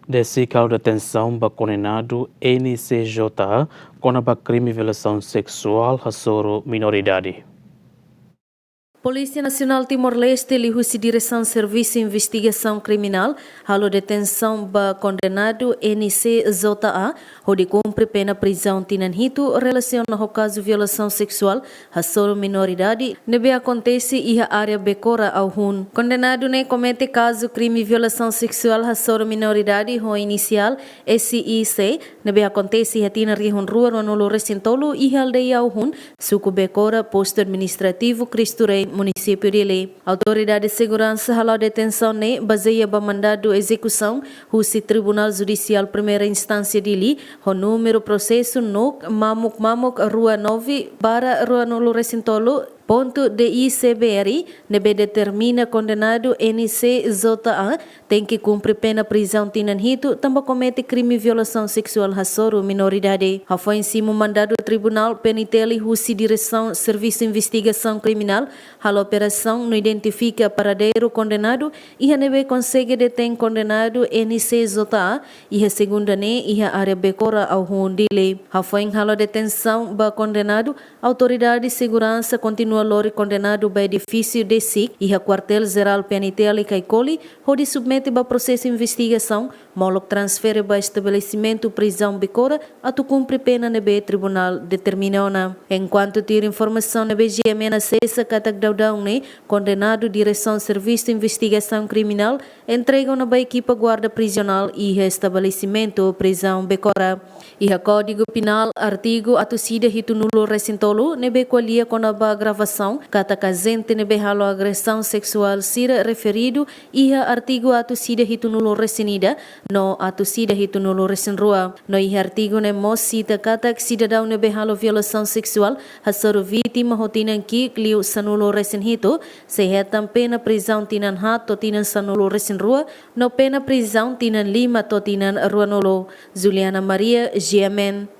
Desse de detenção ba condenado NCJ com a crime de violação sexual a soro minoridade. Polícia Nacional Timor-Leste lihusi direção Serviço de Investigação Criminal halo detenção ba condenado NCZA onde cumpre pena prisão tinanhito relaciona ao caso de violação sexual a soro minoridade nebe acontece ia área Becora ao Hun. Condenado ne comete caso crime de violação sexual a soro minoridade ho inicial SIC nebe acontece ia tina rihun rua no recintolo ia aldeia ao Hun suku Becora posto administrativo Cristo Rei município de Lê. Autoridade de segurança halou detenção ne baseia ba mandado execução husi Tribunal Judicial Primeira Instância de Lê o número processo no mamuk rua 9 bara rua no recintolo ponto DICBR nebe determina condenado NCZA tem que cumprir pena prisão tinanhito também comete crime de violação sexual a soro minoridade. Foi em cima mandado tribunal peniteli husi direção Serviço de Investigação Criminal a operação não identifica paradeiro condenado e a nebe consegue deter condenado NCZA e a segunda ne e a área Becora ao Hundile. Foi em halo detenção ba condenado autoridade de segurança continua lori condenado ba edifício de SIC e a quartel-geral peniteli Caicoli onde submete ba processo de investigação molok transfere ba estabelecimento prisão Becora a tu cumpre pena nebe tribunal determinona. Enquanto tira informação nebe GMN acessa katak daudang ne condenado direção Serviço de Investigação Criminal entregam na ba equipa guarda prisional e estabelecimento prisão Becora. E a Código Penal artigo atusida hitunulo recintolo nebe qualia com a ba gravação kata kazente nebe halo agressão sexual sira referido e a artigo atusida hitunulo resinida no atusida hitunulo resinrua no e artigo ne mos cita kata cidadão nebe halo violação sexual hasoro vítima hotinan ki liu sanulo resinhito sehetam pena prisão tinan hat to tinan sanulo resinrua no pena prisão tinan 5 to tinan ruanolo. Juliana Maria GMN.